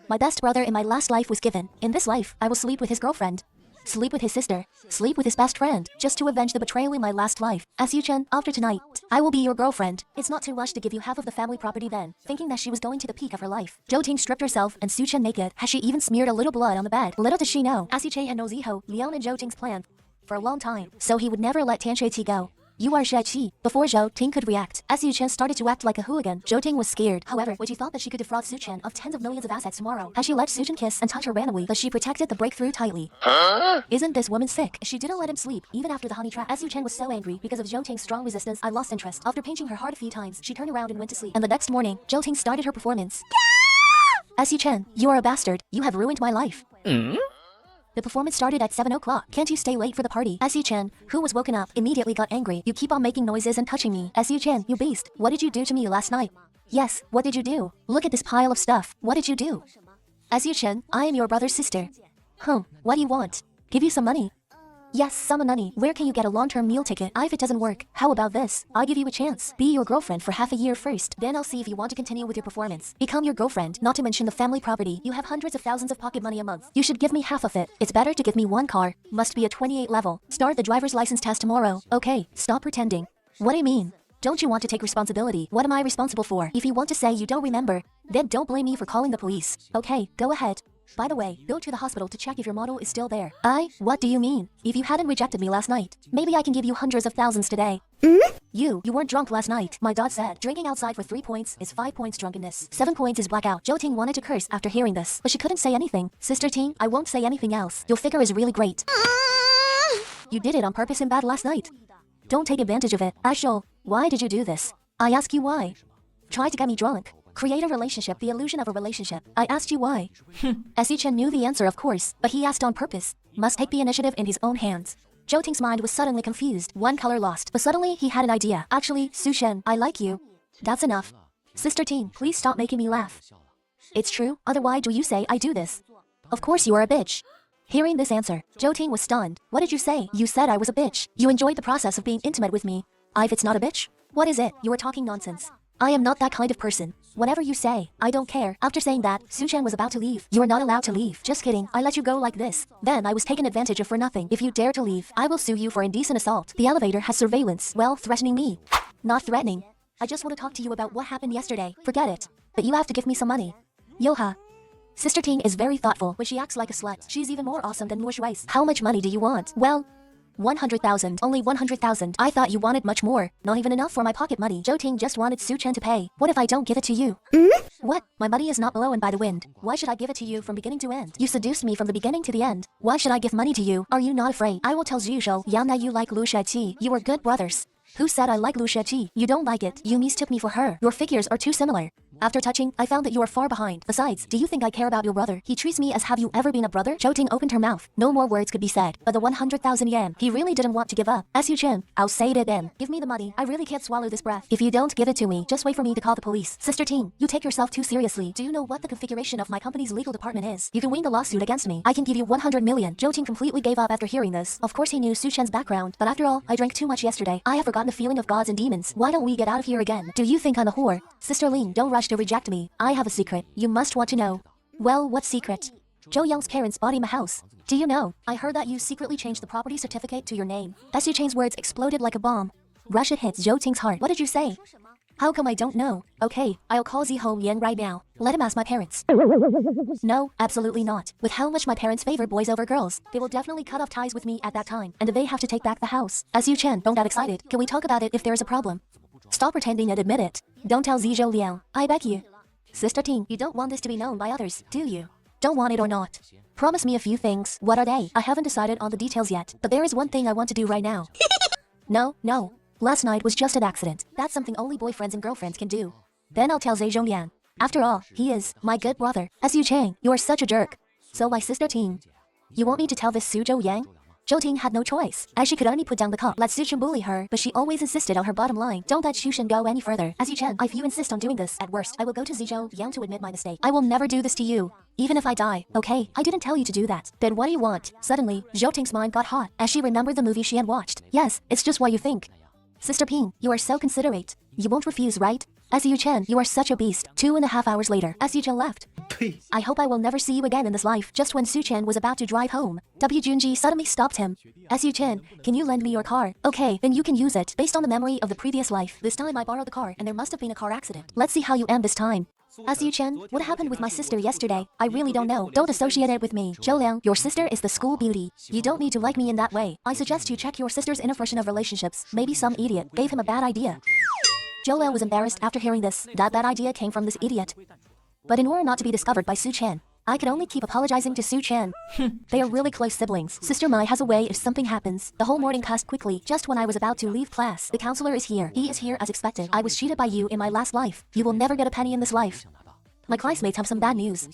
My best brother in my last life was given. In this life, I will sleep with his girlfriend. Sleep with his sister. Sleep with his best friend, just to avenge the betrayal in my last life. As Yu-chen, after tonight, I will be your girlfriend. It's not too much to give you half of the family property then. Thinking that she was going to the peak of her life, Zhou Ting stripped herself and Su-chen naked. Has she even smeared a little blood on the bed? Little does she know, as Yu-chen had known Ziho, Liang and Zhou Ting's plan for a long time, so he would never let Tian Shui-Qi go. You are Shui-Qi. Before Zhou Ting could react, as Yu-chen started to act like a hooligan, Zhou Ting was scared. However, when she thought that she could defraud Su-chen of tens of millions of assets tomorrow, as she let Su-chen kiss and touch her randomly, but she protected the breakthrough tightly. Isn't this woman sick? She didn't let him sleep, even after the honey trap. As Yu-chen was so angry because of Zhou Ting's strong resistance, I lost interest. After pinching her heart a few times, she turned around and went to sleep. And the next morning, Zhou Ting started her performance. As Yu-chen, you are a bastard. You have ruined my life. The performance started at 7 o'clock. Can't you stay late for the party? As Yu-chen, who was woken up, immediately got angry. You keep on making noises and touching me. As Yu-chen, you beast. What did you do to me last night? Yes, what did you do? Look at this pile of stuff. What did you do? As Yu-chen, I am your brother's sister. What do you want? Give you some money. Yes, some money. Where can you get a long-term meal ticket? If it doesn't work, how about this? I'll give you a chance. Be your girlfriend for half a year first. Then I'll see if you want to continue with your performance. Become your girlfriend, not to mention the family property. You have hundreds of thousands of pocket money a month. You should give me half of it. It's better to give me one car. Must be a 28 level. Start the driver's license test tomorrow. Okay, stop pretending. What do you mean? Don't you want to take responsibility? What am I responsible for? If you want to say you don't remember, then don't blame me for calling the police. Okay, go ahead. By the way, go to the hospital to check if your model is still there. What do you mean? If you hadn't rejected me last night, maybe I can give you hundreds of thousands today. You weren't drunk last night. My dad said drinking outside for 3 points is 5 points drunkenness. 7 points is blackout. Zhou Ting wanted to curse after hearing this, but she couldn't say anything. Sister Ting, I won't say anything else. Your figure is really great. You did it on purpose in bed last night. Don't take advantage of it. Ashol, why did you do this? I ask you why. Try to get me drunk. Create a relationship, the illusion of a relationship. I asked you why. Yu-chen knew the answer, of course, but he asked on purpose. Must take the initiative in his own hands. Zhou Ting's mind was suddenly confused, one color lost, but suddenly he had an idea. Actually, Su-chen, I like you. That's enough. Sister Ting, please stop making me laugh. It's true, otherwise do you say I do this? Of course you are a bitch. Hearing this answer, Zhou Ting was stunned. What did you say? You said I was a bitch. You enjoyed the process of being intimate with me. If it's not a bitch? What is it? You are talking nonsense. I am not that kind of person. Whatever you say, I don't care. After saying that, Su-chen was about to leave. You are not allowed to leave. Just kidding, I let you go like this. Then I was taken advantage of for nothing. If you dare to leave, I will sue you for indecent assault. The elevator has surveillance. Well, threatening me. Not threatening. I just want to talk to you about what happened yesterday. Forget it. But you have to give me some money. Yoha. Sister Ting is very thoughtful, but she acts like a slut. She's even more awesome than Moish. How much money do you want? Well, 100,000. Only 100,000. I thought you wanted much more. Not even enough for my pocket money. Zhou Ting just wanted Su-chen to pay. What if I don't give it to you? What? My money is not blown by the wind. Why should I give it to you from beginning to end? You seduced me from the beginning to the end. Why should I give money to you? Are you not afraid? I will tell Zhuzhou Yang that you like Lu Shuiqi. You are good brothers. Who said I like Lu Shuiqi? You don't like it. You mistook me for her. Your figures are too similar. After touching, I found that you are far behind. Besides, do you think I care about your brother? He treats me as have you ever been a brother? Zhou Ting opened her mouth. No more words could be said. But the 100,000 yen, he really didn't want to give up. As Yu-chen, I'll say it again. Give me the money. I really can't swallow this breath. If you don't give it to me, just wait for me to call the police. Sister Ting, you take yourself too seriously. Do you know what the configuration of my company's legal department is? You can win the lawsuit against me. I can give you 100 million. Zhou Ting completely gave up after hearing this. Of course he knew Su-chen's background, but after all, I drank too much yesterday. I have forgotten the feeling of gods and demons. Why don't we get out of here again? Do you think I'm a whore? Sister Ling, don't rush to reject me. I have a secret. You must want to know. Well, what secret? Zhou Yang's parents bought him a house. Do you know? I heard that you secretly changed the property certificate to your name. Yu-chen's words exploded like a bomb. Russia hits Zhou Ting's heart. What did you say? How come I don't know? Okay, I'll call Ziho Yan right now. Let him ask my parents. No, absolutely not. With how much my parents favor boys over girls, they will definitely cut off ties with me at that time, and they have to take back the house. As Yu-chen, don't get excited. Can we talk about it if there is a problem? Stop pretending and admit it. Don't tell Zizhou Liang. I beg you. Sister Ting, you don't want this to be known by others, do you? Don't want it or not. Promise me a few things. What are they? I haven't decided on the details yet, but there is one thing I want to do right now. No. Last night was just an accident. That's something only boyfriends and girlfriends can do. Then I'll tell Zizhou Liang. After all, he is my good brother. As Yu Chang, you are such a jerk. So my sister Ting. You want me to tell this Suzhou Yang? Zhou Ting had no choice, as she could only put down the cup. Let Su-chen bully her, but she always insisted on her bottom line. Don't let Su-chen go any further. As Yu-chen, if you insist on doing this, at worst, I will go to Zizhou Yang to admit my mistake. I will never do this to you, even if I die. Okay, I didn't tell you to do that. Then what do you want? Suddenly, Zhou Ting's mind got hot, as she remembered the movie she had watched. Yes, it's just what you think. Sister Ping, you are so considerate. You won't refuse, right? S.U. Chen, you are such a beast. 2.5 hours later, S.U. Chen left. I hope I will never see you again in this life. Just when Su Chen was about to drive home, W. Junji suddenly stopped him. S.U. Chen, can you lend me your car? Okay, then you can use it. Based on the memory of the previous life, this time I borrowed the car and there must have been a car accident. Let's see how you end this time. S.U. Chen, what happened with my sister yesterday? I really don't know. Don't associate it with me. Zhou Liang, your sister is the school beauty. You don't need to like me in that way. I suggest you check your sister's inner version of relationships. Maybe some idiot gave him a bad idea. Zhou Liang was embarrassed after hearing this. That bad idea came from this idiot. But in order not to be discovered by Su Chen, I could only keep apologizing to Su Chen. They are really close siblings. Sister Mai has a way if something happens. The whole morning passed quickly. Just when I was about to leave class, the counselor is here. He is here as expected. I was cheated by you in my last life. You will never get a penny in this life. My classmates have some bad news.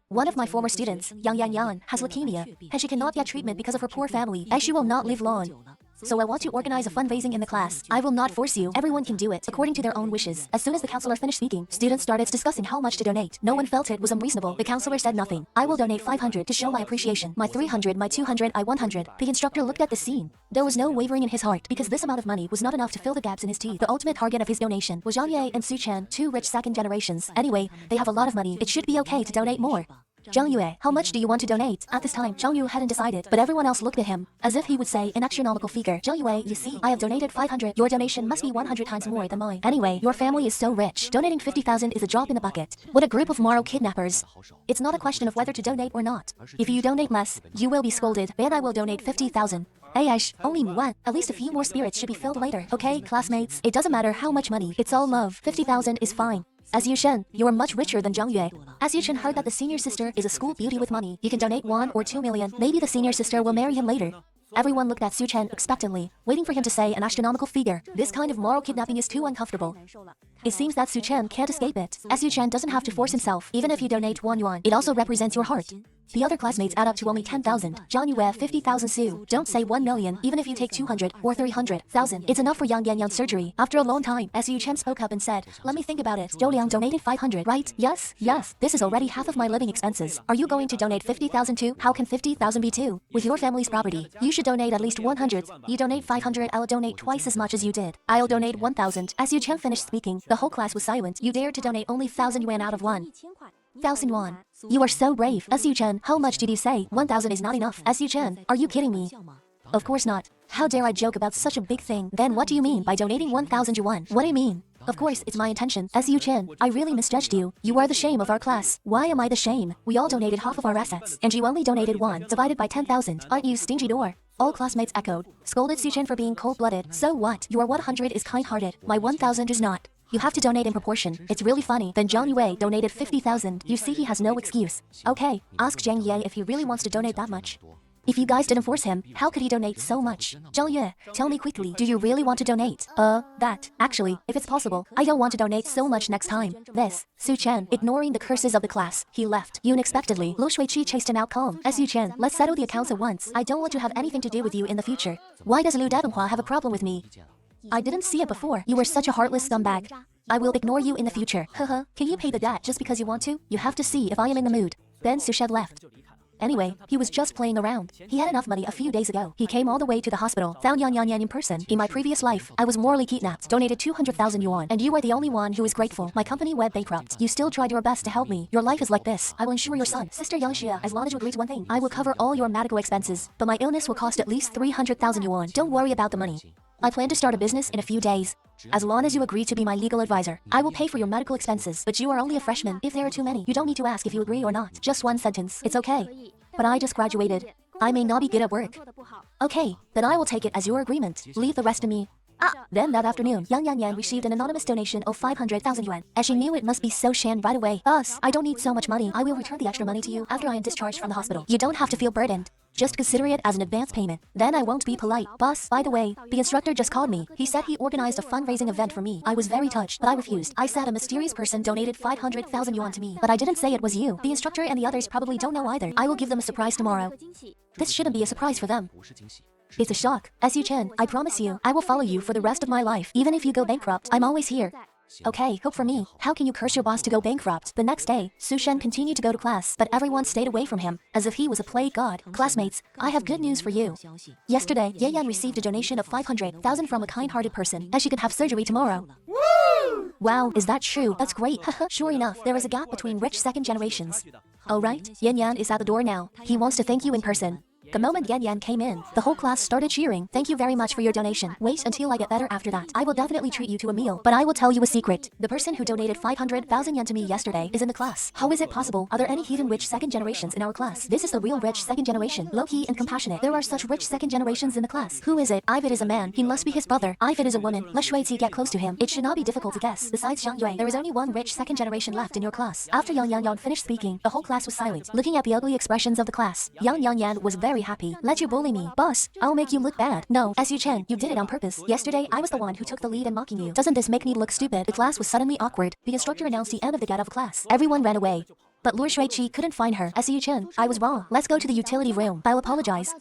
One of my former students, Yang Yan, has leukemia, and she cannot get treatment because of her poor family, and she will not live long. So I want to organize a fundraising in the class. I will not force you. Everyone can do it, according to their own wishes. As soon as the counselor finished speaking, students started discussing how much to donate. No one felt it was unreasonable. The counselor said nothing. I will donate 500 to show my appreciation. My 300, my 200, I 100. The instructor looked at the scene. There was no wavering in his heart, because this amount of money was not enough to fill the gaps in his teeth. The ultimate target of his donation was Zhang Yue and Su Chen, two rich second generations. Anyway, they have a lot of money. It should be okay to donate more. Zhang Yue, how much do you want to donate? At this time, Zhang Yue hadn't decided, but everyone else looked at him, as if he would say an astronomical figure. Zhang Yue, you see, I have donated 500. Your donation must be 100 times more than mine. Anyway, your family is so rich. Donating 50,000 is a drop in the bucket. What a group of moral kidnappers. It's not a question of whether to donate or not. If you donate less, you will be scolded, and I will donate 50,000. Aish, only what? At least a few more spirits should be filled later. Okay, classmates? It doesn't matter how much money. It's all love. 50,000 is fine. S.U. Chen, you are much richer than Zhang Yue. S.U. Chen heard that the senior sister is a school beauty with money. You can donate 1 or 2 million. Maybe the senior sister will marry him later. Everyone looked at Su Chen expectantly, waiting for him to say an astronomical figure. This kind of moral kidnapping is too uncomfortable. It seems that Su Chen can't escape it. S.U. Chen doesn't have to force himself. Even if you donate 1 yuan, it also represents your heart. The other classmates add up to only 10,000. Zhang Yue, 50,000 su. Don't say 1 million, even if you take 200 or 300,000. It's enough for Yang Yanyan's surgery. After a long time, S.U. Chen spoke up and said, let me think about it. Zhou Liang donated 500, right? Yes. This is already half of my living expenses. Are you going to donate 50,000 too? How can 50,000 be 2? With your family's property, you should donate at least 100. You donate 500, I'll donate twice as much as you did. I'll donate 1,000. S.U. Chen finished speaking. The whole class was silent. You dared to donate only 1,000 yuan out of 1,000 yuan. You are so brave. S.U. Chen, how much did you say? 1,000 is not enough. S.U. Chen, are you kidding me? Of course not. How dare I joke about such a big thing? Then what do you mean by donating 1,000 yuan? What do you mean? Of course, it's my intention. S.U. Chen, I really misjudged you. You are the shame of our class. Why am I the shame? We all donated half of our assets, and you only donated 1, divided by 10,000. Aren't you stingy door? All classmates echoed, scolded Su Chen for being cold-blooded. So what? Your 100 is kind-hearted. My 1,000 is not. You have to donate in proportion. It's really funny. Then Zhang Yue donated 50,000. You see he has no excuse. Okay, ask Zhang Yue if he really wants to donate that much. If you guys didn't force him, how could he donate so much? Zhang Yue, tell me quickly, do you really want to donate? Actually, if it's possible, I don't want to donate so much next time. This, Su Chen, ignoring the curses of the class, he left. Unexpectedly, Lu Shuiqi chased him out calm. S.U. Chen, let's settle the accounts at once. I don't want to have anything to do with you in the future. Why does Lu Dabenhua have a problem with me? I didn't see it before. You were such a heartless scumbag. I will ignore you in the future. Haha, can you pay the debt just because you want to? You have to see if I am in the mood. Then Su Shed left. Anyway, he was just playing around. He had enough money a few days ago. He came all the way to the hospital, found Yang Yanyan in person. In my previous life, I was morally kidnapped, donated 200,000 yuan, and you are the only one who is grateful. My company went bankrupt. You still tried your best to help me. Your life is like this. I will ensure your son, Sister Yang Xia, as long as you agree to one thing. I will cover all your medical expenses, but my illness will cost at least 300,000 yuan. Don't worry about the money. I plan to start a business in a few days. As long as you agree to be my legal advisor, I will pay for your medical expenses, but you are only a freshman. If there are too many, you don't need to ask if you agree or not. Just one sentence. It's okay. But I just graduated. I may not be good at work. Okay, then I will take it as your agreement. Leave the rest to me. Then that afternoon, Yang Yanyan received an anonymous donation of 500,000 yuan. As she knew it must be so Shan right away. Boss, I don't need so much money. I will return the extra money to you after I am discharged from the hospital. You don't have to feel burdened. Just consider it as an advance payment. Then I won't be polite. Boss, by the way, the instructor just called me. He said he organized a fundraising event for me. I was very touched, but I refused. I said a mysterious person donated 500,000 yuan to me, but I didn't say it was you. The instructor and the others probably don't know either. I will give them a surprise tomorrow. This shouldn't be a surprise for them. It's a shock. S.U. Chen, I promise you, I will follow you for the rest of my life. Even if you go bankrupt, I'm always here. Okay, hope for me. How can you curse your boss to go bankrupt? The next day, Su Shen continued to go to class, but everyone stayed away from him, as if he was a plague god. Classmates, I have good news for you. Yesterday, Ye Yan received a donation of 500,000 from a kind-hearted person, as she could have surgery tomorrow. Wow, is that true? That's great. Sure enough, there is a gap between rich second generations. Alright, Yan Yan is at the door now. He wants to thank you in person. The moment Yan Yan came in, the whole class started cheering. Thank you very much for your donation. Wait until I get better after that. I will definitely treat you to a meal, but I will tell you a secret. The person who donated 500,000 yen to me yesterday is in the class. How is it possible? Are there any hidden rich second generations in our class? This is the real rich second generation. Low-key and compassionate. There are such rich second generations in the class. Who is it? Ivid is a man. He must be his brother. Ivid is a woman. Let Shuizi get close to him. It should not be difficult to guess. Besides Zhang Yue, there is only one rich second generation left in your class. After Yang Yan Yan finished speaking, the whole class was silent, looking at the ugly expressions of the class. Yang Yan Yan was very happy. Let you bully me. Boss, I'll make you look bad. No, SU Chen, you did it on purpose. Yesterday, I was the one who took the lead in mocking you. Doesn't this make me look stupid? The class was suddenly awkward. The instructor announced the end of the get of class. Everyone ran away. But Lord Shuiqi couldn't find her. SU Chen, I was wrong. Let's go to the utility room. I'll apologize.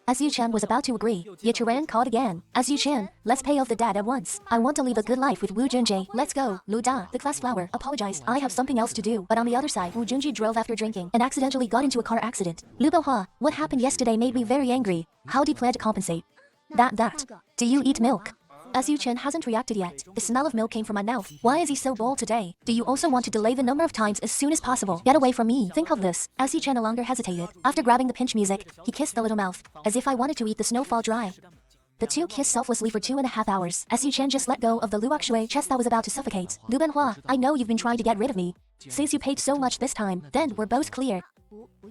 SU Chen was about to agree. Yichuran called again. SU Chen, let's pay off the debt at once. I want to live a good life with Wu Junji. Let's go. Lu Da, the class flower, apologized. I have something else to do. But on the other side, Wu Junji drove after drinking and accidentally got into a car accident. Lu Bohua, what happened yesterday made me very angry. How do you plan to compensate? That. Do you eat milk? SU Chen hasn't reacted yet. The smell of milk came from my mouth. Why is he so bold today? Do you also want to delay the number of times as soon as possible? Get away from me. Think of this. SU Chen no longer hesitated. After grabbing the pinch music, he kissed the little mouth, as if I wanted to eat the snowfall dry. The two kissed selflessly for 2.5 hours. SU Chen just let go of the Luokshui chest that was about to suffocate. Lu Benhua, I know you've been trying to get rid of me. Since you paid so much this time, then we're both clear.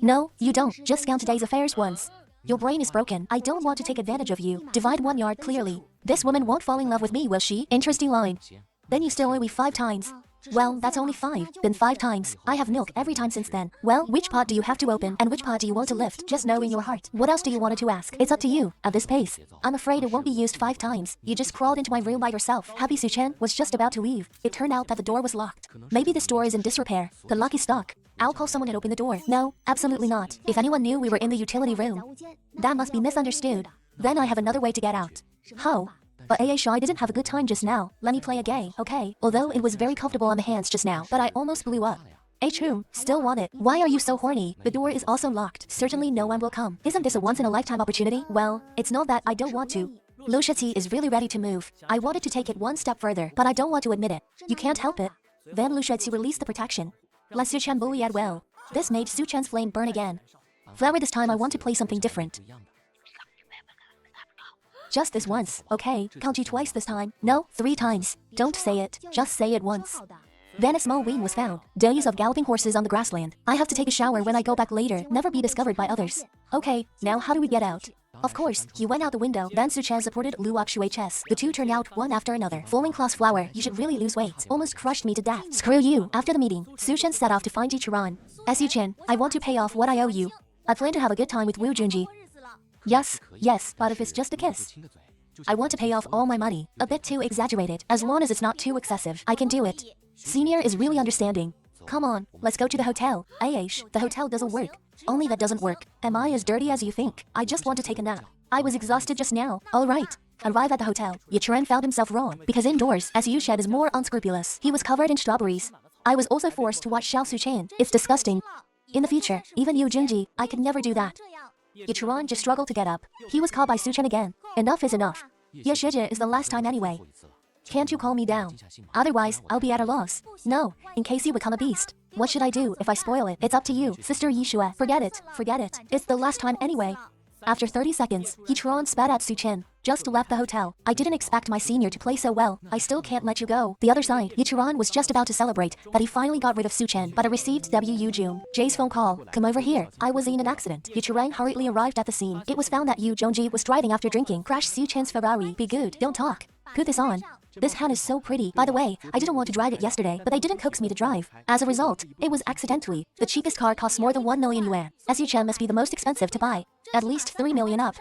No, you don't. Just count today's affairs once. Your brain is broken. I don't want to take advantage of you. Divide 1 yard clearly. This woman won't fall in love with me, will she? Interesting line. Then you still owe me 5 times. Well, that's only 5. Then 5 times. I have milk every time since then. Well, which pot do you have to open and which pot do you want to lift? Just know in your heart. What else do you want to ask? It's up to you. At this pace, I'm afraid it won't be used 5 times. You just crawled into my room by yourself. Happy Su Chen was just about to leave. It turned out that the door was locked. Maybe this door is in disrepair. The lucky stock. I'll call someone and open the door. No, absolutely not. If anyone knew we were in the utility room, that must be misunderstood. Then I have another way to get out. How? But I didn't have a good time just now. Let me play a game, okay? Although it was very comfortable on the hands just now, but I almost blew up. Whom? Still want it. Why are you so horny? The door is also locked. Certainly no one will come. Isn't this a once-in-a-lifetime opportunity? Well, it's not that I don't want to. Lu Shiti is really ready to move. I wanted to take it one step further, but I don't want to admit it. You can't help it. Then Lu Shiti released the protection. Let Su Chen bully at will. This made Su Chen's flame burn again. Flower, this time I want to play something different. Just this once, okay? Count you twice this time. No, 3 times. Don't say it. Just say it once. Then a small wing was found. Days of galloping horses on the grassland. I have to take a shower when I go back later. Never be discovered by others. Okay, now how do we get out? Of course, he went out the window. Then Su Chen supported Lu Okshui's chest. The two turned out one after another. Falling class flower, you should really lose weight. Almost crushed me to death. Screw you. After the meeting, Su Chen set off to find Ichiran. SU Chen, I want to pay off what I owe you. I plan to have a good time with Wu Junji. Yes, but if it's just a kiss. I want to pay off all my money. A bit too exaggerated. As long as it's not too excessive, I can do it. Senior is really understanding. Come on, let's go to the hotel. Aish, the hotel doesn't work. Only that doesn't work. Am I as dirty as you think? I just want to take a nap. I was exhausted just now. Alright. Arrive at the hotel. Yichuran found himself wrong, because indoors, SU Shed is more unscrupulous. He was covered in strawberries. I was also forced to watch Xiao Su Chen. It's disgusting. In the future, even you Junji, I could never do that. Yichuran just struggled to get up. He was caught by Su Chen again. Enough is enough. Yeshije is the last time anyway. Can't you calm me down? Otherwise, I'll be at a loss. No, in case you become a beast. What should I do if I spoil it? It's up to you, Sister Yishua. Forget it. It's the last time anyway. After 30 seconds, Yichuran spat at Su Chen. Just left the hotel. I didn't expect my senior to play so well. I still can't let you go. The other side, Yichuran was just about to celebrate that he finally got rid of Su Chen, but I received Wu Jun Jay's phone call. Come over here. I was in an accident. Yichuran hurriedly arrived at the scene. It was found that Yu Zhongji was driving after drinking. Crashed Su Chen's Ferrari. Be good. Don't talk. Put this on. This hand is so pretty. By the way, I didn't want to drive it yesterday, but they didn't coax me to drive. As a result, it was accidentally. The cheapest car costs more than 1 million yuan. SU Chen must be the most expensive to buy. At least 3 million up.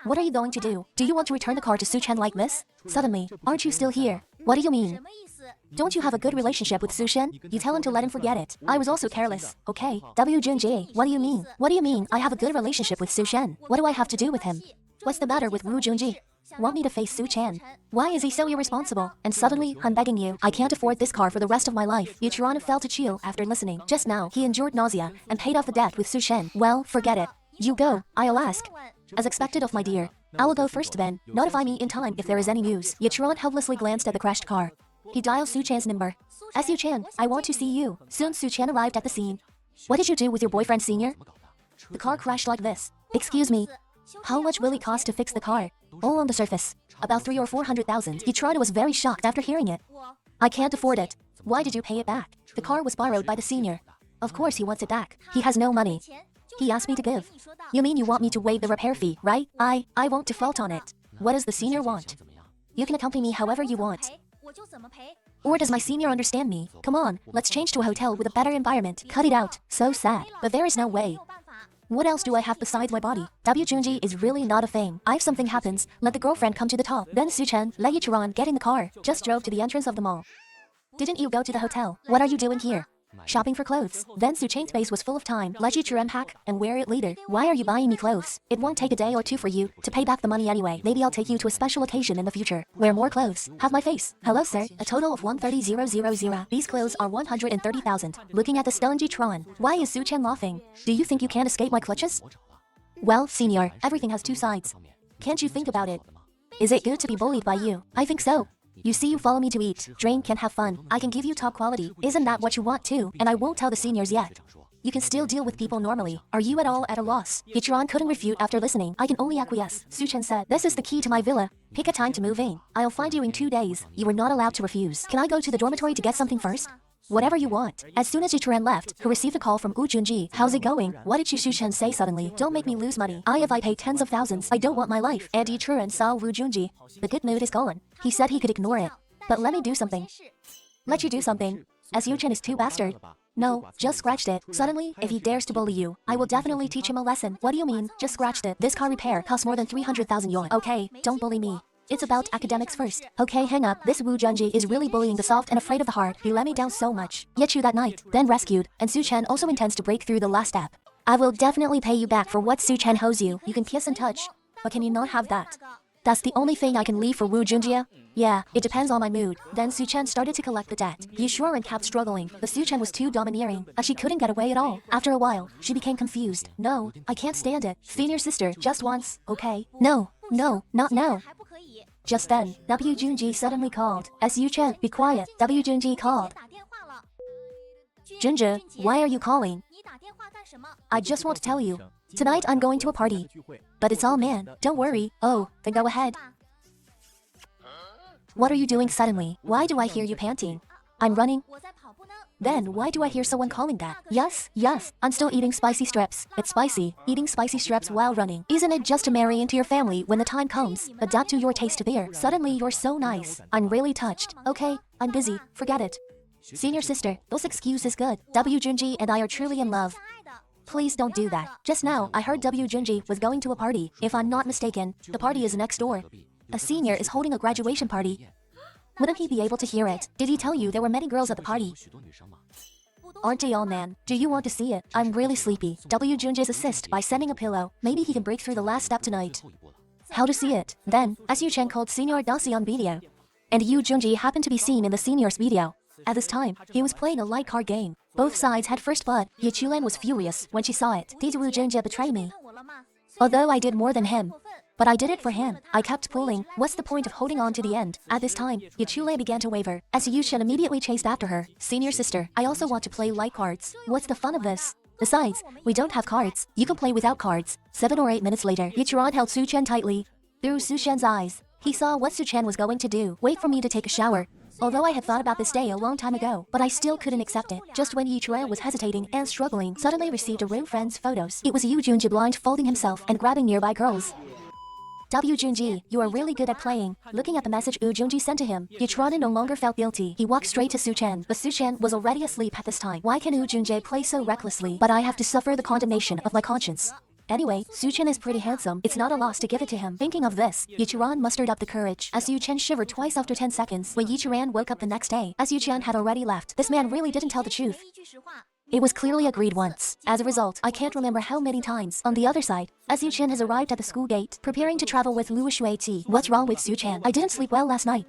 What are you going to do? Do you want to return the car to Su Chen like this? Suddenly, aren't you still here? What do you mean? Don't you have a good relationship with Su Chen? You tell him to let him forget it. I was also careless. Okay, Wu Junji, what do you mean? What do you mean I have a good relationship with Su Chen? What do I have to do with him? What's the matter with Wu Junji? Want me to face Su Chen? Why is he so irresponsible? And suddenly, I'm begging you, I can't afford this car for the rest of my life. Yichuran fell to chill after listening. Just now, he endured nausea and paid off the debt with Su Chen. Well, forget it. You go, I'll ask. As expected of my dear. I will go first then. Notify me in time if there is any news. Yichuran helplessly glanced at the crashed car. He dialed Su Chan's number. Su Chan, I want to see you. Soon Su Chan arrived at the scene. What did you do with your boyfriend, Senior? The car crashed like this. Excuse me. How much will it cost to fix the car? All on the surface. About 300,000 or 400,000. Yichuan was very shocked after hearing it. I can't afford it. Why did you pay it back? The car was borrowed by the senior. Of course he wants it back. He has no money. He asked me to give. You mean you want me to waive the repair fee, right? I won't default on it. What does the senior want? You can accompany me however you want. Or does my senior understand me? Come on, let's change to a hotel with a better environment. Cut it out. So sad. But there is no way. What else do I have besides my body? W Junji is really not a thing. If something happens, let the girlfriend come to the top. Then Su Chen, let Yichuan get in the car. Just drove to the entrance of the mall. Didn't you go to the hotel? What are you doing here? Shopping for clothes. Then Su Chan's face was full of time. Let Yichuan pack and wear it later. Why are you buying me clothes? It won't take a day or two for you to pay back the money anyway. Maybe I'll take you to a special occasion in the future. Wear more clothes. Have my face. Hello, sir. A total of 130,000. These clothes are 130,000. Looking at the stunned Yichuan. Why is Su Chen laughing? Do you think you can't escape my clutches? Well, senior, everything has two sides. Can't you think about it? Is it good to be bullied by you? I think so. You see, you follow me to eat, drink, and have fun. I can give you top quality. Isn't that what you want too? And I won't tell the seniors yet. You can still deal with people normally. Are you at all at a loss? Yichuan couldn't refute after listening. I can only acquiesce. Su Chen said, this is the key to my villa. Pick a time to move in. I'll find you in 2 days. You were not allowed to refuse. Can I go to the dormitory to get something first? Whatever you want. As soon as Yichuan left, he received a call from Wu Junji. How's it going? What did Su Chen say suddenly? Don't make me lose money. If I pay tens of thousands, I don't want my life. And Yichuan saw Wu Junji. The good mood is gone. He said he could ignore it. But let me do something. Let you do something. As Yu Chen is too bastard. No, just scratched it. Suddenly, if he dares to bully you, I will definitely teach him a lesson. What do you mean? Just scratched it. This car repair costs more than 300,000 yuan. Okay, don't bully me. It's about academics first. Okay, hang up. This Wu Junji is really bullying the soft and afraid of the hard. He let me down so much. Yechu that night, then rescued. And Su Chen also intends to break through the last step. I will definitely pay you back for what Su Chen owes you. You can kiss and touch. But can you not have that? That's the only thing I can leave for Wu Junjie? Yeah, it depends on my mood. Then Su Chen started to collect the debt. Yichuan kept struggling, but Su Chen was too domineering, as she couldn't get away at all. After a while, she became confused. No, I can't stand it. Senior sister, just once, okay? No, not now. Just then, W Junji suddenly called. Su Chen, be quiet. W Junji called. Junji, why are you calling? I just want to tell you. Tonight I'm going to a party. But it's all men. Don't worry. Oh, then go ahead. What are you doing suddenly? Why do I hear you panting? I'm running. Then why do I hear someone calling that? Yes, I'm still eating spicy strips. It's spicy. Eating spicy strips while running. Isn't it just to marry into your family when the time comes? Adapt to your taste of beer. Suddenly you're so nice. I'm really touched. Okay, I'm busy. Forget it. Senior sister, those excuses good. W Junji and I are truly in love. Please don't do that. Just now, I heard W Junji was going to a party. If I'm not mistaken, the party is next door. A senior is holding a graduation party. Wouldn't he be able to hear it? Did he tell you there were many girls at the party? Aren't they all, man? Do you want to see it? I'm really sleepy. W Junji's assist by sending a pillow. Maybe he can break through the last step tonight. How to see it? Then, Su Chen called Senior Dasi on video. And Yu Junji happened to be seen in the senior's video. At this time, he was playing a light card game. Both sides had first blood. Yichuan was furious when she saw it. Did Wu Junji betray me? Although I did more than him. But I did it for him. I kept pulling. What's the point of holding on to the end? At this time, Yichuan began to waver. As Yu Shen immediately chased after her. Senior sister, I also want to play light cards. What's the fun of this? Besides, we don't have cards. You can play without cards. 7 or 8 minutes later, Yichuan held Su Chen tightly. Through Su Shen's eyes, he saw what Su Chen was going to do. Wait for me to take a shower. Although I had thought about this day a long time ago, but I still couldn't accept it. Just when Yichuan was hesitating and struggling, suddenly received a real friend's photos. It was Yu Junji blindfolding himself and grabbing nearby girls. W Junji, you are really good at playing. Looking at the message Wu Junji sent to him, Yichuan no longer felt guilty. He walked straight to Su Chen, but Su Chen was already asleep at this time. Why can Wu Junji play so recklessly? But I have to suffer the condemnation of my conscience. Anyway, Su Chen is pretty handsome. It's not a loss to give it to him. Thinking of this, Yichuan mustered up the courage. As Su Chen shivered twice after 10 seconds when Yichuan woke up the next day. As Yichuan had already left, this man really didn't tell the truth. It was clearly agreed once. As a result, I can't remember how many times. On the other side, as Su Chen has arrived at the school gate, preparing to travel with Luo Shuiqi. What's wrong with Su Chen? I didn't sleep well last night.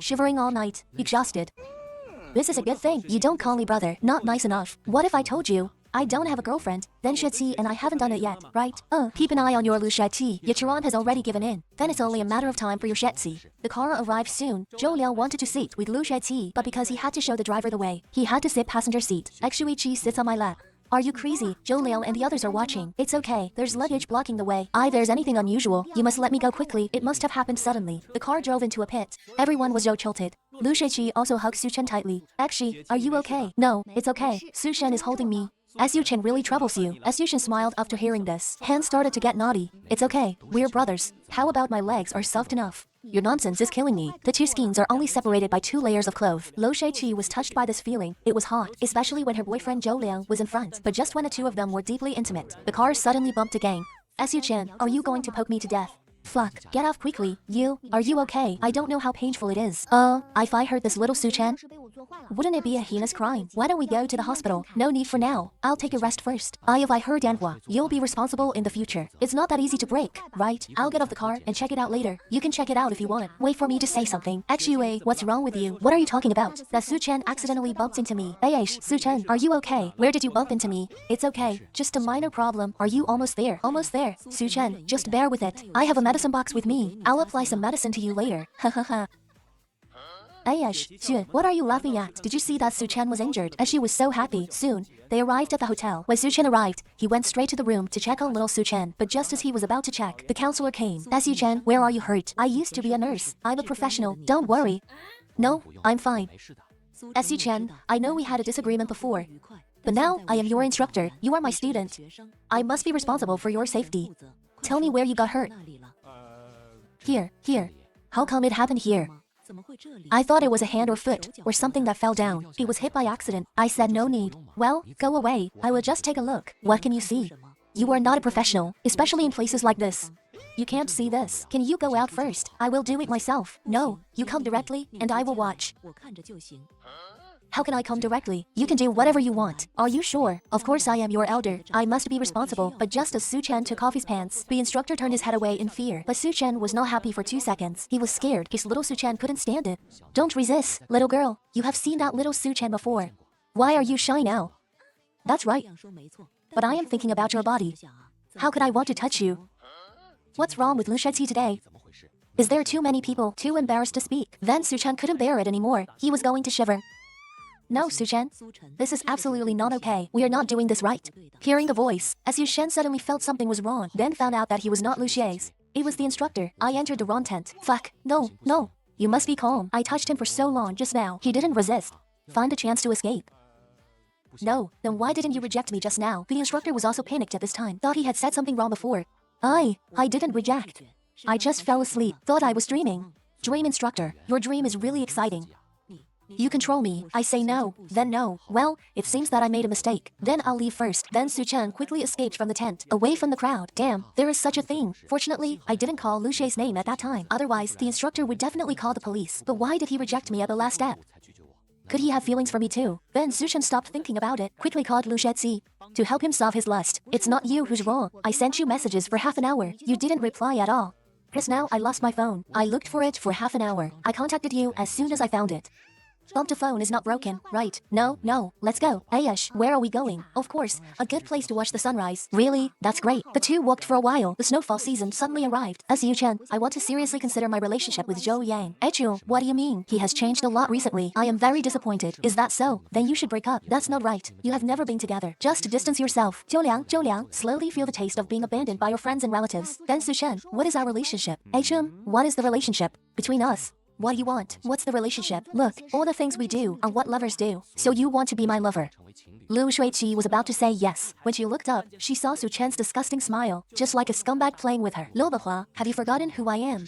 Shivering all night, exhausted. This is a good thing. You don't call me brother. Not nice enough. What if I told you I don't have a girlfriend. Then Shetty and I haven't done it yet, right? Keep an eye on your Lu Shetty. Yachiron has already given in. Then it's only a matter of time for your Shetty. The car arrived soon. Zhou Liang wanted to sit with Lu Shetty, but because he had to show the driver the way, he had to sit passenger seat. Shuiqi sits on my lap. Are you crazy? Zhou Liang and the others are watching. It's okay. There's luggage blocking the way. There's anything unusual. You must let me go quickly. It must have happened suddenly. The car drove into a pit. Everyone was jolted. Lu Shuiqi also hugged Su Chen tightly. Actually, are you okay? No, it's okay. Su Chen is holding me. Su Chen really troubles you. Su Chen smiled after hearing this. Hands started to get naughty. It's okay. We're brothers. How about my legs are soft enough? Your nonsense is killing me. The two skins are only separated by 2 layers of cloth. Lu Shuiqi was touched by this feeling. It was hot, especially when her boyfriend Zhou Liang was in front. But just when the two of them were deeply intimate, the car suddenly bumped again. Su Chen, are you going to poke me to death? Fuck, get off quickly. Are you okay? I don't know how painful it is. If I hurt this little Su Chen, wouldn't it be a heinous crime? Why don't we go to the hospital? No need for now. I'll take a rest first. If I hurt Danhua, you'll be responsible in the future. It's not that easy to break, right? I'll get off the car and check it out later. You can check it out if you want. Wait for me to say something. Actually, what's wrong with you? What are you talking about? That Su Chen accidentally bumped into me. Su Chen, are you okay? Where did you bump into me? It's okay. Just a minor problem. Are you almost there? Almost there. Su Chen, just bear with it. I have a medicine box with me. I'll apply some medicine to you later. Hahaha. Xue, what are you laughing at? Did you see that Su Chen was injured? She was so happy. Soon, they arrived at the hotel. When Su Chen arrived, he went straight to the room to check on little Su Chen. But just as he was about to check, the counselor came. Su Chen, where are you hurt? I used to be a nurse. I'm a professional. Don't worry. No, I'm fine. Su Chen, I know we had a disagreement before, but now I am your instructor. You are my student. I must be responsible for your safety. Tell me where you got hurt. Here. How come it happened here? I thought it was a hand or foot, or something that fell down. It was hit by accident. I said no need. Well, go away. I will just take a look. What can you see? You are not a professional, especially in places like this. You can't see this. Can you go out first? I will do it myself. No, you come directly, and I will watch. How can I come directly? You can do whatever you want. Are you sure? Of course I am your elder. I must be responsible. But just as Su Chen took off his pants, the instructor turned his head away in fear. But Su Chen was not happy for 2 seconds. He was scared. His little Su Chen couldn't stand it. Don't resist, little girl. You have seen that little Su Chen before. Why are you shy now? That's right. But I am thinking about your body. How could I want to touch you? What's wrong with Lu Shuiqi today? Is there too many people, too embarrassed to speak? Then Su Chen couldn't bear it anymore. He was going to shiver. No, Su Chen. This is absolutely not okay. We are not doing this right. Hearing the voice, Su Chen suddenly felt something was wrong, then found out that he was not Lu Xie's. It was the instructor. I entered the wrong tent. Fuck. No. You must be calm. I touched him for so long just now. He didn't resist. Find a chance to escape. No, then why didn't you reject me just now? The instructor was also panicked at this time. Thought he had said something wrong before. I didn't reject. I just fell asleep. Thought I was dreaming. Dream instructor, your dream is really exciting. You control me. I say no, then no. Well, it seems that I made a mistake. Then I'll leave first. Then Su Chen quickly escaped from the tent, away from the crowd. Damn, there is such a thing. Fortunately, I didn't call Lu Xie's name at that time. Otherwise, the instructor would definitely call the police. But why did he reject me at the last step? Could he have feelings for me too? Then Su Chen stopped thinking about it, quickly called Lu Shuiqi to help him solve his lust. It's not you who's wrong. I sent you messages for half an hour. You didn't reply at all. Just now, I lost my phone. I looked for it for half an hour. I contacted you as soon as I found it. The phone is not broken, right? No, let's go. Ayesh, where are we going? Of course, a good place to watch the sunrise. Really? That's great. The two walked for a while. The snowfall season suddenly arrived. Su Chen, I want to seriously consider my relationship with Zhou Yang. Echu, what do you mean? He has changed a lot recently. I am very disappointed. Is that so? Then you should break up. That's not right. You have never been together. Just distance yourself. Zhou Liang, slowly feel the taste of being abandoned by your friends and relatives. Then Su Chen, what is our relationship? Echu, what is the relationship between us? What do you want? What's the relationship? Look, all the things we do are what lovers do. So you want to be my lover? Lu Shuiqi was about to say yes. When she looked up, she saw Su Chen's disgusting smile, just like a scumbag playing with her. Lu Behua, have you forgotten who I am?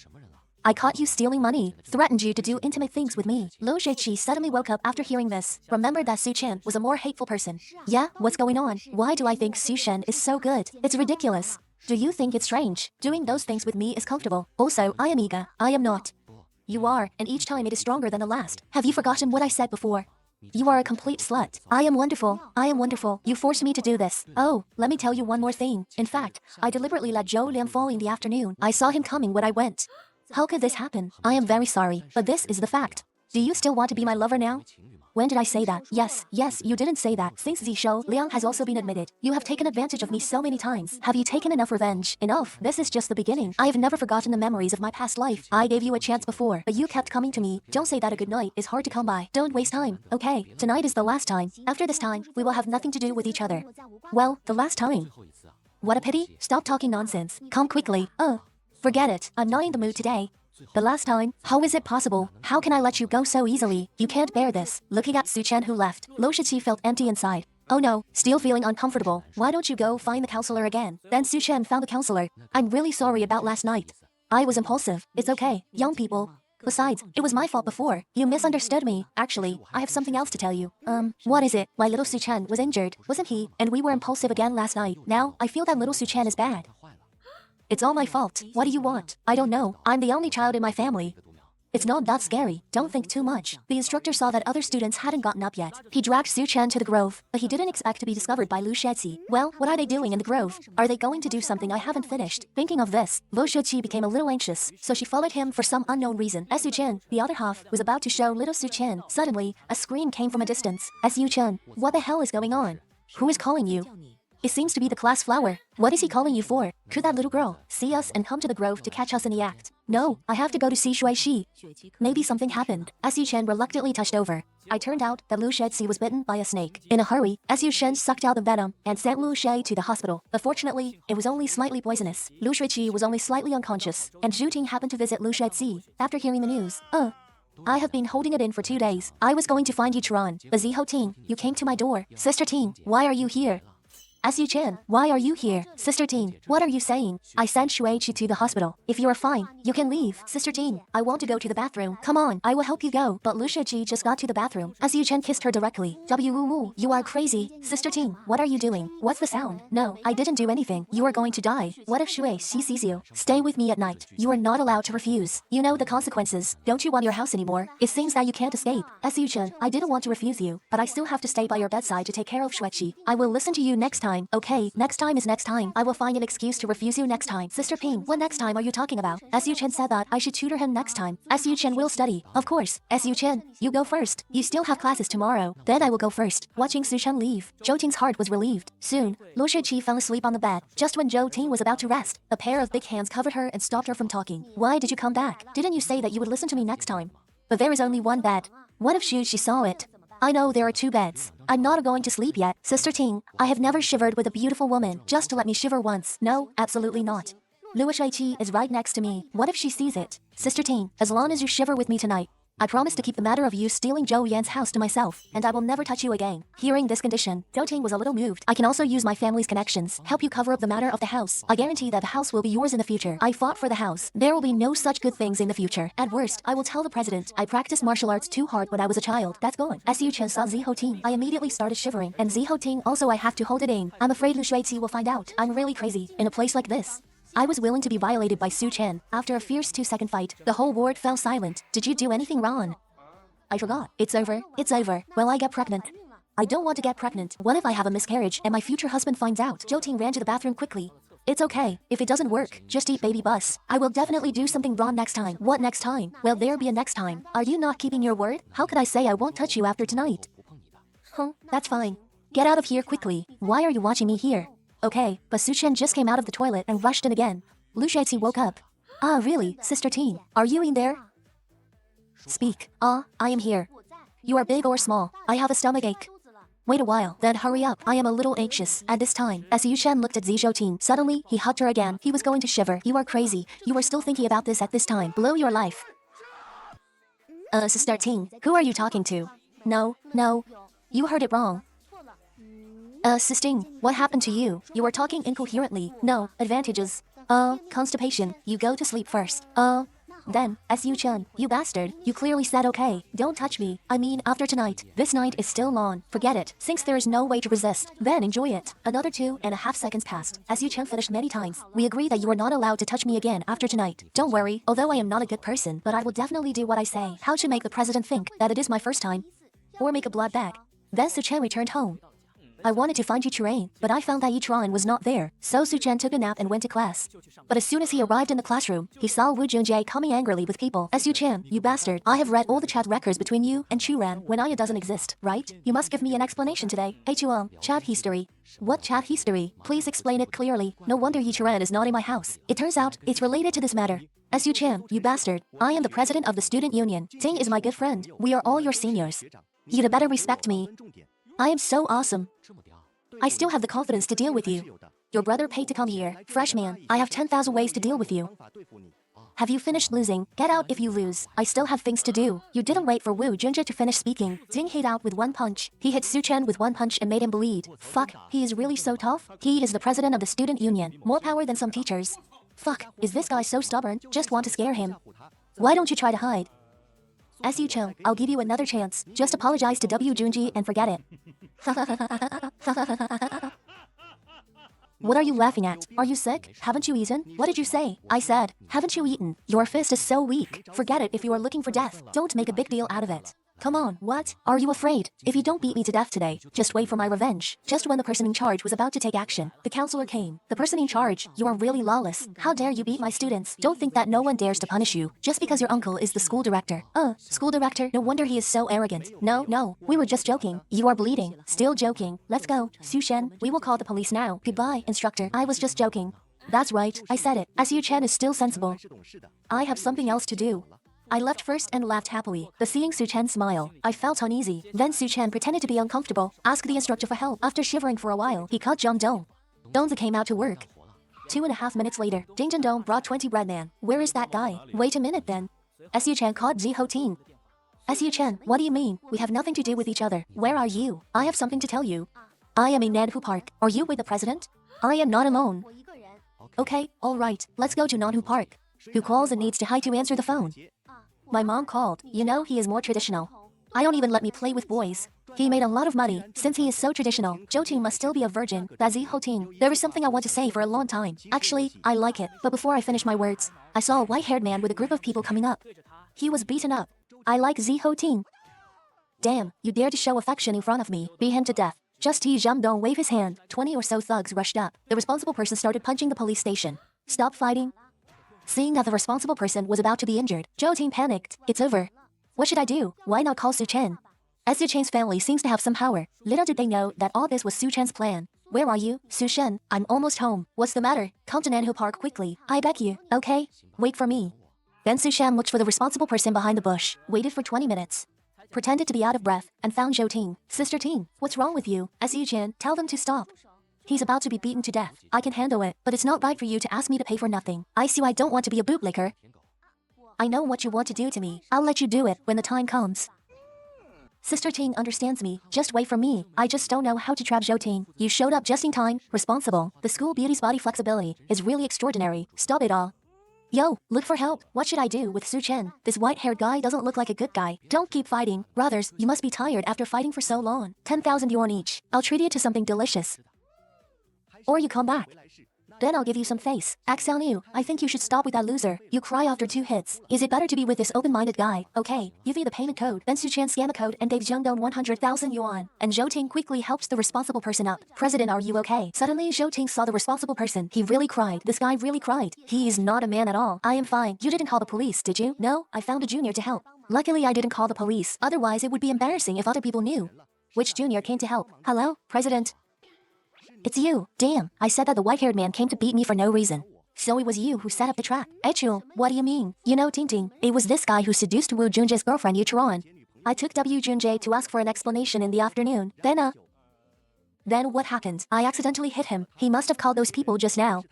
I caught you stealing money, threatened you to do intimate things with me. Lu Shuiqi suddenly woke up after hearing this, remembered that Su Chen was a more hateful person. Yeah, what's going on? Why do I think Su Chen is so good? It's ridiculous. Do you think it's strange? Doing those things with me is comfortable. Also, I am eager. I am not. You are, and each time it is stronger than the last. Have you forgotten what I said before? You are a complete slut. I am wonderful. I am wonderful. You forced me to do this. Oh, let me tell you one more thing. In fact, I deliberately let Zhou Liang fall in the afternoon. I saw him coming when I went. How could this happen? I am very sorry, but this is the fact. Do you still want to be my lover now? When did I say that? Yes, you didn't say that. Since Zishou, Liang has also been admitted. You have taken advantage of me so many times. Have you taken enough revenge? Enough. This is just the beginning. I have never forgotten the memories of my past life. I gave you a chance before, but you kept coming to me. Don't say that a good night is hard to come by. Don't waste time. Okay, tonight is the last time. After this time, we will have nothing to do with each other. Well, the last time. What a pity. Stop talking nonsense. Come quickly. Forget it. I'm not in the mood today. The last time? How is it possible? How can I let you go so easily? You can't bear this. Looking at Su Chen who left, Lo Shiqi felt empty inside. Oh no, still feeling uncomfortable. Why don't you go find the counselor again? Then Su Chen found the counselor. I'm really sorry about last night. I was impulsive. It's okay. Young people. Besides, it was my fault before. You misunderstood me. Actually, I have something else to tell you. What is it? My little Su Chen was injured, wasn't he? And we were impulsive again last night. Now, I feel that little Su Chen is bad. It's all my fault. What do you want? I don't know. I'm the only child in my family. It's not that scary. Don't think too much. The instructor saw that other students hadn't gotten up yet. He dragged Su Chen to the grove, but he didn't expect to be discovered by Lu Shaoqi. Well, what are they doing in the grove? Are they going to do something I haven't finished? Thinking of this, Lu Shaoqi became a little anxious, so she followed him for some unknown reason. Su Chen, the other half, was about to show little Su Chen. Suddenly, a scream came from a distance. Su Chen, what the hell is going on? Who is calling you? It seems to be the class flower. What is he calling you for? Could that little girl see us and come to the grove to catch us in the act? No, I have to go to see Shui Shi. Maybe something happened. Su Chen reluctantly touched over. I turned out that Lu Shaoqi was bitten by a snake. In a hurry, Su Chen sucked out the venom and sent Lu Shui to the hospital. But fortunately, it was only slightly poisonous. Lu Shuiqi was only slightly unconscious, and Zhu Ting happened to visit Lu Shaoqi. After hearing the news, I have been holding it in for 2 days. I was going to find you, Chuan, but Ziho Ting, you came to my door. Sister Ting, why are you here? Su Chen, why are you here? Sister Ting, what are you saying? I sent Shuiqi to the hospital. If you are fine, you can leave. Sister Ting, I want to go to the bathroom. Come on, I will help you go. But Lu Shaoqi just got to the bathroom. Su Chen kissed her directly. Woo, you are crazy. Sister Ting, what are you doing? What's the sound? No, I didn't do anything. You are going to die. What if Shuiqi sees you? Stay with me at night. You are not allowed to refuse. You know the consequences. Don't you want your house anymore? It seems that you can't escape. Su Chen, I didn't want to refuse you, but I still have to stay by your bedside to take care of Shuiqi. I will listen to you next time. Okay, next time is next time. I will find an excuse to refuse you next time. Sister Ping, what next time are you talking about? Su Chen said that I should tutor him next time. Su Chen will study. Of course. Su Chen, you go first. You still have classes tomorrow. Then I will go first. Watching Su Chen leave, Zhou Ting's heart was relieved. Soon, Lu Shiqi fell asleep on the bed. Just when Zhou Ting was about to rest, a pair of big hands covered her and stopped her from talking. Why did you come back? Didn't you say that you would listen to me next time? But there is only one bed. What if she saw it? I know there are 2 beds. I'm not going to sleep yet. Sister Ting, I have never shivered with a beautiful woman. Just to let me shiver once. No, absolutely not. Lu Shaoqi is right next to me. What if she sees it? Sister Ting, as long as you shiver with me tonight, I promise to keep the matter of you stealing Zhou Yan's house to myself, and I will never touch you again. Hearing this condition, Zhou Ting was a little moved. I can also use my family's connections, help you cover up the matter of the house. I guarantee that the house will be yours in the future. I fought for the house. There will be no such good things in the future. At worst, I will tell the president I practiced martial arts too hard when I was a child. That's gone. Su Chen saw Ziho Ting. I immediately started shivering, and Ziho Ting also I have to hold it in. I'm afraid Lu Shuiqi will find out. I'm really crazy. In a place like this, I was willing to be violated by Su Chen. After a fierce 2-second fight, the whole ward fell silent. Did you do anything wrong? I forgot. It's over. It's over. Will I get pregnant? I don't want to get pregnant. What if I have a miscarriage and my future husband finds out? Zhou Ting ran to the bathroom quickly. It's okay. If it doesn't work, just eat baby bus. I will definitely do something wrong next time. What next time? Will there be a next time? Are you not keeping your word? How could I say I won't touch you after tonight? That's fine. Get out of here quickly. Why are you watching me here? Okay, but Su Chen just came out of the toilet and rushed in again. Lu Shaoqi woke up. Ah, really, Sister Ting? Are you in there? Speak. I am here. You are big or small? I have a stomachache. Wait a while, then hurry up. I am a little anxious. At this time, as Yu Shen looked at Zhou Ting, suddenly, he hugged her again. He was going to shiver. You are crazy. You are still thinking about this at this time. Blow your life. Sister Ting, who are you talking to? No. You heard it wrong. Sis Ting, what happened to you? You are talking incoherently. No, advantages. Constipation. You go to sleep first. Then, Su Chen, you bastard, you clearly said okay. Don't touch me. I mean, after tonight. This night is still long. Forget it. Since there is no way to resist, then enjoy it. Another 2.5 seconds passed. Su Chen finished many times. We agree that you are not allowed to touch me again after tonight. Don't worry, although I am not a good person, but I will definitely do what I say. How to make the president think that it is my first time? Or make a blood bag. Then Su Chen returned home. I wanted to find Yuchirain, but I found that Yuchirain was not there, so Su-chen took a nap and went to class. But as soon as he arrived in the classroom, he saw Wu Junjae coming angrily with people. Su-chen, you bastard, I have read all the chat records between you and Churan when Aya doesn't exist, right? You must give me an explanation today. Chat history. What chat history? Please explain it clearly. No wonder Yuchirain is not in my house. It turns out, it's related to this matter. Su-chen, you bastard, I am the president of the student union. Ting is my good friend. We are all your seniors. You'd better respect me. I am so awesome. I still have the confidence to deal with you. Your brother paid to come here. Freshman, I have 10,000 ways to deal with you. Have you finished losing? Get out if you lose. I still have things to do. You didn't wait for Wu Junja to finish speaking. Ting hit out with one punch. He hit Su-chen with one punch and made him bleed. Fuck, he is really so tough? He is the president of the student union. More power than some teachers. Fuck, is this guy so stubborn? Just want to scare him. Why don't you try to hide? Su-chen, I'll give you another chance. Just apologize to W Junji and forget it. What are you laughing at? Are you sick? Haven't you eaten? What did you say? I said, haven't you eaten? Your fist is so weak. Forget it if you are looking for death. Don't make a big deal out of it. Come on, what? Are you afraid? If you don't beat me to death today, just wait for my revenge. Just when the person in charge was about to take action, the counselor came. The person in charge, you are really lawless. How dare you beat my students? Don't think that no one dares to punish you, just because your uncle is the school director. School director? No wonder he is so arrogant. No, we were just joking. You are bleeding. Still joking. Let's go. Su-chen, we will call the police now. Goodbye, instructor. I was just joking. That's right, I said it. Su-chen is still sensible. I have something else to do. I left first and laughed happily, but seeing Su-chen smile, I felt uneasy. Then Su-chen pretended to be uncomfortable, asked the instructor for help. After shivering for a while, he caught Zhang Dong. Dongzi came out to work. 2.5 minutes later, Ding Dong brought 20 bread man. Where is that guy? Wait a minute then. Su-chen caught Zi Ho-ting. Su-chen, what do you mean? We have nothing to do with each other. Where are you? I have something to tell you. I am in Nanhu Park. Are you with the president? I am not alone. Okay, alright, let's go to Nanhu Park. Who calls and needs to hide to answer the phone? My mom called. You know, he is more traditional. I don't even let me play with boys. He made a lot of money. Since he is so traditional, Joting must still be a virgin. Zi Ho-ting, there is something I want to say for a long time. Actually, I like it. But before I finish my words, I saw a white-haired man with a group of people coming up. He was beaten up. I like Zi Ho-ting. Damn, you dare to show affection in front of me. Beat him to death. Just he Zhang Dong wave his hand. 20 or so thugs rushed up. The responsible person started punching the police station. Stop fighting. Seeing that the responsible person was about to be injured, Joting panicked. It's over. What should I do? Why not call Su-chen? As Su-chen's family seems to have some power, little did they know that all this was Su-chen's plan. Where are you, Su-chen? I'm almost home. What's the matter? Come to Nanhu Park quickly. I beg you. Okay? Wait for me. Then Su-chen looked for the responsible person behind the bush, waited for 20 minutes. Pretended to be out of breath, and found Joting. Sister Ting, what's wrong with you? Su-chen, tell them to stop. He's about to be beaten to death. I can handle it, but it's not right for you to ask me to pay for nothing. I see I don't want to be a bootlicker. I know what you want to do to me. I'll let you do it when the time comes. Sister Ting understands me. Just wait for me. I just don't know how to trap Joting. You showed up just in time. Responsible. The school beauty's body flexibility is really extraordinary. Stop it all. Yo, look for help. What should I do with Su-chen? This white-haired guy doesn't look like a good guy. Don't keep fighting. Brothers, you must be tired after fighting for so long. 10,000 yuan each. I'll treat you to something delicious. Or you come back. Then I'll give you some face. Axel New, I think you should stop with that loser. You cry after 2 hits. Is it better to be with this open-minded guy? Okay, give me the payment code. Then Su-chen scanned the code and gave Zhengdong 100,000 yuan. And Joting quickly helped the responsible person up. President, are you okay? Suddenly Joting saw the responsible person. He really cried. This guy really cried. He is not a man at all. I am fine. You didn't call the police, did you? No, I found a junior to help. Luckily I didn't call the police. Otherwise it would be embarrassing if other people knew. Which junior came to help? Hello, President? It's you. Damn, I said that the white-haired man came to beat me for no reason. So it was you who set up the trap. Echul, what do you mean? You know, Ting, it was this guy who seduced Wu Junjae's girlfriend Yuchiron. I took W Junjae to ask for an explanation in the afternoon. Then what happened? I accidentally hit him. He must have called those people just now.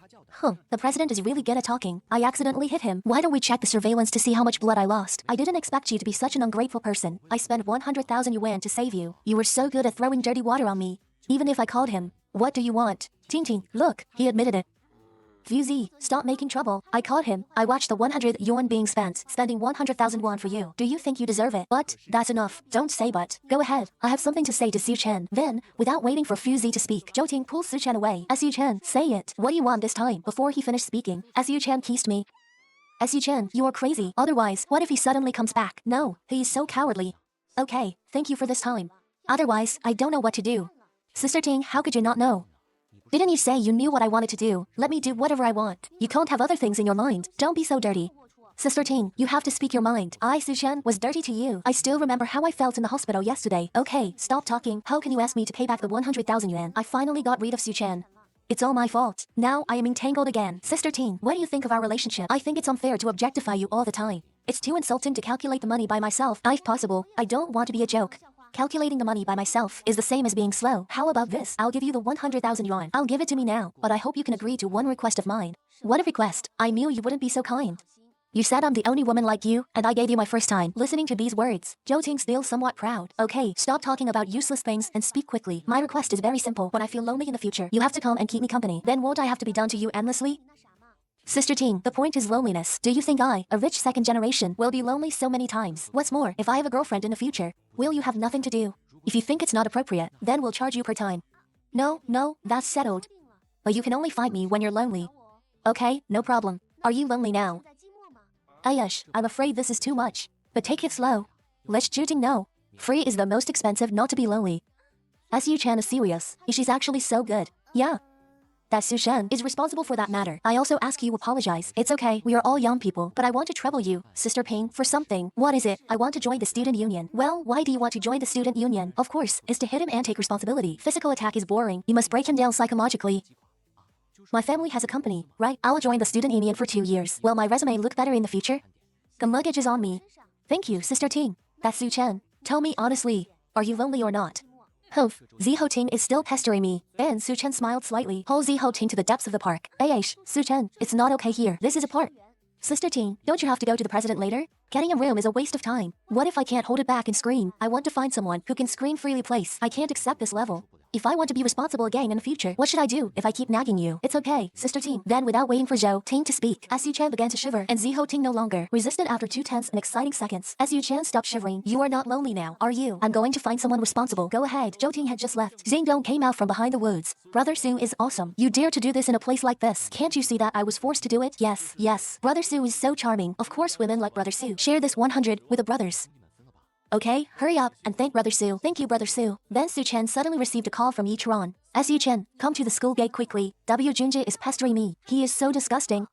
The president is really good at talking. I accidentally hit him. Why don't we check the surveillance to see how much blood I lost? I didn't expect you to be such an ungrateful person. I spent 100,000 yuan to save you. You were so good at throwing dirty water on me. Even if I called him. What do you want? Ting, look, he admitted it. Fuzi, stop making trouble. I caught him. I watched the 100 yuan being spent, spending 100,000 won for you. Do you think you deserve it? But, that's enough. Don't say but. Go ahead. I have something to say to Su-chen. Then, without waiting for Fuzi to speak, Joting pulls Su-chen away. Su-chen, say it. What do you want this time? Before he finished speaking, Su-chen kissed me. Su-chen, you are crazy. Otherwise, what if he suddenly comes back? No, he is so cowardly. Okay, thank you for this time. Otherwise, I don't know what to do. Sister Ting, how could you not know? Didn't you say you knew what I wanted to do? Let me do whatever I want. You can't have other things in your mind. Don't be so dirty. Sister Ting, you have to speak your mind. I, Su-chan, was dirty to you. I still remember how I felt in the hospital yesterday. Okay, stop talking. How can you ask me to pay back the 100,000 yuan? I finally got rid of Su-chan. It's all my fault. Now I am entangled again. Sister Ting, what do you think of our relationship? I think it's unfair to objectify you all the time. It's too insulting to calculate the money by myself. If possible, I don't want to be a joke. Calculating the money by myself is the same as being slow. How about this? I'll give you the 100,000 yuan. I'll give it to me now, but I hope you can agree to one request of mine. What a request? I knew you wouldn't be so kind. You said I'm the only woman like you, and I gave you my first time. Listening to these words, Zhou Ting feels somewhat proud. Okay, stop talking about useless things and speak quickly. My request is very simple. When I feel lonely in the future, you have to come and keep me company. Then won't I have to be done to you endlessly? Sister Ting, the point is loneliness. Do you think I, a rich second generation, will be lonely so many times? What's more, if I have a girlfriend in the future, will you have nothing to do? If you think it's not appropriate, then we'll charge you per time. No, that's settled. But you can only find me when you're lonely. Okay, no problem. Are you lonely now? Ayash, I'm afraid this is too much. But take it slow. Let Zhou Ting know. Free is the most expensive not to be lonely. Su-chan is serious. She's actually so good. Yeah. That Su-chan is responsible for that matter. I also ask you apologize. It's okay, we are all young people, but I want to trouble you, Sister Ping, for something. What is it? I want to join the student union. Well, why do you want to join the student union? Of course, it's to hit him and take responsibility. Physical attack is boring. You must break him down psychologically. My family has a company, right? I'll join the student union for 2 years. Will my resume look better in the future? The luggage is on me. Thank you, Sister Ting. That's Su-chan. Tell me honestly, are you lonely or not? Humph, Ziho Ting is still pestering me. And Su-chan smiled slightly. Pull Ziho Ting to the depths of the park. Aish, Su-chan, it's not okay here. This is a park. Sister Ting, don't you have to go to the president later? Getting a room is a waste of time. What if I can't hold it back and scream? I want to find someone who can scream freely place. I can't accept this level. If I want to be responsible again in the future, what should I do if I keep nagging you? It's okay, Sister Ting. Then without waiting for Zhou Ting to speak, Su-chan began to shiver and Ziho Ting no longer resisted after 2 tense and exciting seconds. Su-chan stopped shivering. You are not lonely now, are you? I'm going to find someone responsible. Go ahead. Zhou Ting had just left. Xingdong came out from behind the woods. Brother Su is awesome. You dare to do this in a place like this. Can't you see that I was forced to do it? Yes. Brother Su is so charming. Of course women like Brother Su share this 100 with the brothers. Okay, hurry up and thank Brother Su. Thank you, Brother Su. Then Su-chan suddenly received a call from Yi Chuan. Su-chan, come to the school gate quickly. W Junji is pestering me. He is so disgusting.